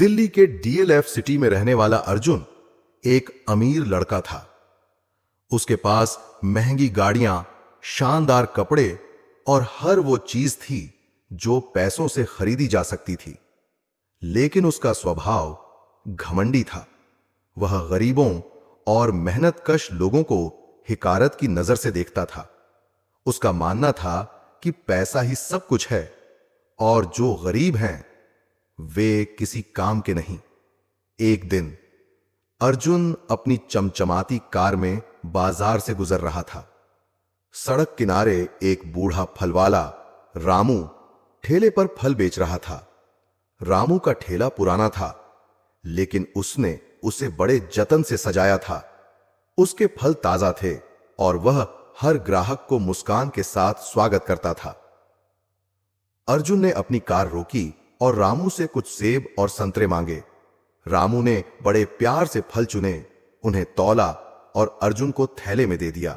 दिल्ली के DLF city में रहने वाला अर्जुन एक अमीर लड़का था। उसके पास महंगी गाड़ियां, शानदार कपड़े और हर वो चीज थी जो पैसों से खरीदी जा सकती थी। लेकिन उसका स्वभाव घमंडी था। वह गरीबों और मेहनतकश लोगों को हिकारत की नजर से देखता था। उसका मानना था कि पैसा ही सब कुछ है और जो गरीब हैं वे किसी काम के नहीं। एक दिन अर्जुन अपनी चमचमाती कार में बाजार से गुजर रहा था। सड़क किनारे एक बूढ़ा फलवाला रामू ठेले पर फल बेच रहा था। रामू का ठेला पुराना था, लेकिन उसने उसे बड़े जतन से सजाया था। उसके फल ताजा थे और वह हर ग्राहक को मुस्कान के साथ स्वागत करता था। अर्जुन ने अपनी कार रोकी और रामू से कुछ सेब और संतरे मांगे। रामू ने बड़े प्यार से फल चुने, उन्हें तौला और अर्जुन को थैले में दे दिया।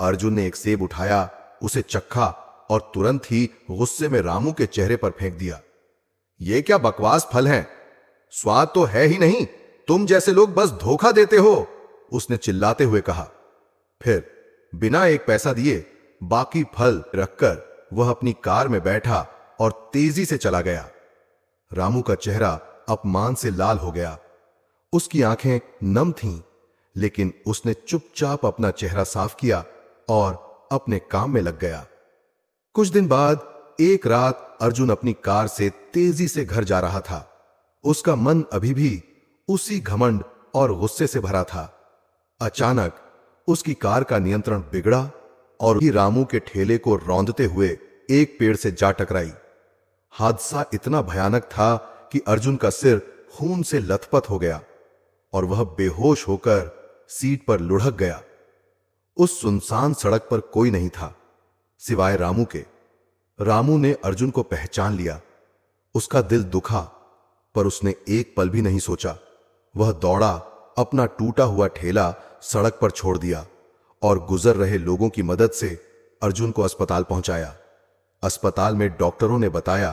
अर्जुन ने एक सेब उठाया, उसे चखा और तुरंत ही गुस्से में रामू के चेहरे पर फेंक दिया। ये क्या बकवास फल हैं? स्वाद तो है ही नहीं, तुम जैसे लोग बस धोखा देते हो, उसने चिल्लाते हुए कहा। फिर बिना एक पैसा दिए बाकी फल रखकर वह अपनी कार में बैठा और तेजी से चला गया। रामू का चेहरा अपमान से लाल हो गया। उसकी आंखें नम थीं, लेकिन उसने चुपचाप अपना चेहरा साफ किया और अपने काम में लग गया। कुछ दिन बाद एक रात अर्जुन अपनी कार से तेजी से घर जा रहा था। उसका मन अभी भी उसी घमंड और गुस्से से भरा था। अचानक उसकी कार का नियंत्रण बिगड़ा और ही रामू के ठेले को रौंदते हुए एक पेड़ से जा टकराई। हादसा इतना भयानक था कि अर्जुन का सिर खून से लथपथ हो गया और वह बेहोश होकर सीट पर लुढ़क गया। उस सुनसान सड़क पर कोई नहीं था सिवाय रामू के। रामू ने अर्जुन को पहचान लिया। उसका दिल दुखा, पर उसने एक पल भी नहीं सोचा। वह दौड़ा, अपना टूटा हुआ ठेला सड़क पर छोड़ दिया और गुजर रहे लोगों की मदद से अर्जुन को अस्पताल पहुंचाया। अस्पताल में डॉक्टरों ने बताया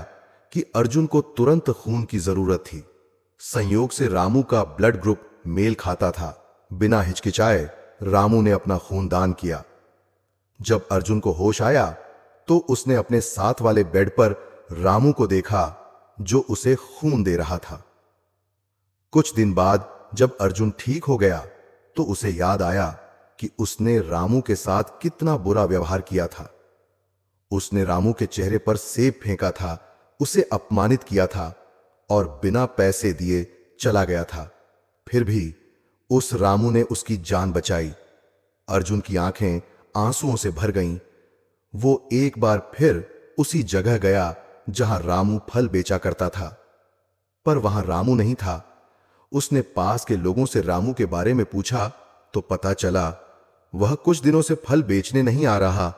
कि अर्जुन को तुरंत खून की जरूरत थी। संयोग से रामू का ब्लड ग्रुप मेल खाता था। बिना हिचकिचाए रामू ने अपना खून दान किया। जब अर्जुन को होश आया तो उसने अपने साथ वाले बेड पर रामू को देखा, जो उसे खून दे रहा था। कुछ दिन बाद जब अर्जुन ठीक हो गया तो उसे याद आया कि उसने रामू के साथ कितना बुरा व्यवहार किया था। उसने रामू के चेहरे पर सेब फेंका था, उसे अपमानित किया था और बिना पैसे दिए चला गया था। फिर भी उस रामू ने उसकी जान बचाई। अर्जुन की आंखें आंसुओं से भर गईं। वो एक बार फिर उसी जगह गया जहां रामू फल बेचा करता था, पर वहां रामू नहीं था। उसने पास के लोगों से रामू के बारे में पूछा तो पता चला वह कुछ दिनों से फल बेचने नहीं आ रहा।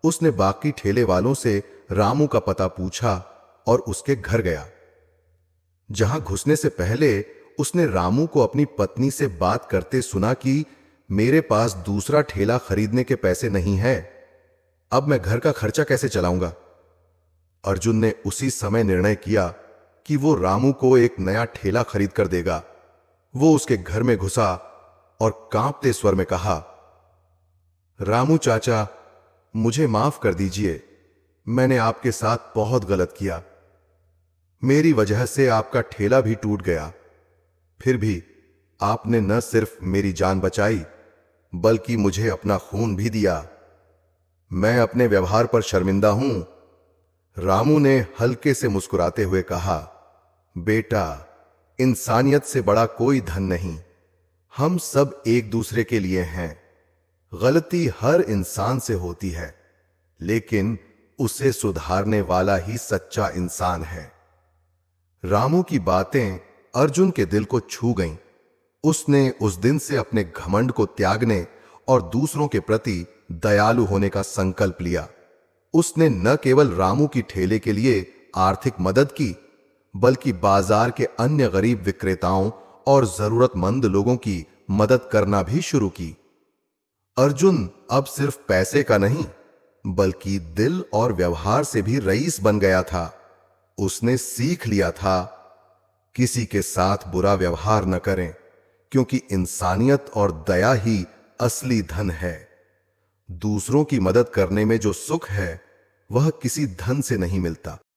उसने बाकी ठेले वालों से रामू का पता पूछा और उसके घर गया। जहां घुसने से पहले उसने रामू को अपनी पत्नी से बात करते सुना कि मेरे पास दूसरा ठेला खरीदने के पैसे नहीं है, अब मैं घर का खर्चा कैसे चलाऊंगा। अर्जुन ने उसी समय निर्णय किया कि वो रामू को एक नया ठेला खरीद कर देगा। वो उसके घर में घुसा और कांपते स्वर में कहा, रामू चाचा, मुझे माफ कर दीजिए, मैंने आपके साथ बहुत गलत किया। मेरी वजह से आपका ठेला भी टूट गया। फिर भी आपने न सिर्फ मेरी जान बचाई, बल्कि मुझे अपना खून भी दिया। मैं अपने व्यवहार पर शर्मिंदा हूं। रामू ने हल्के से मुस्कुराते हुए कहा, बेटा, इंसानियत से बड़ा कोई धन नहीं। हम सब एक दूसरे के लिए हैं। गलती हर इंसान से होती है, लेकिन उसे सुधारने वाला ही सच्चा इंसान है। रामू की बातें अर्जुन के दिल को छू गईं। उसने उस दिन से अपने घमंड को त्यागने और दूसरों के प्रति दयालु होने का संकल्प लिया। उसने न केवल रामू की ठेले के लिए आर्थिक मदद की, बल्कि बाजार के अन्य गरीब विक्रेताओं और जरूरतमंद लोगों की मदद करना भी शुरू की। अर्जुन अब सिर्फ पैसे का नहीं, बल्कि दिल और व्यवहार से भी रईस बन गया था। उसने सीख लिया था किसी के साथ बुरा व्यवहार न करें, क्योंकि इंसानियत और दया ही असली धन है। दूसरों की मदद करने में जो सुख है वह किसी धन से नहीं मिलता।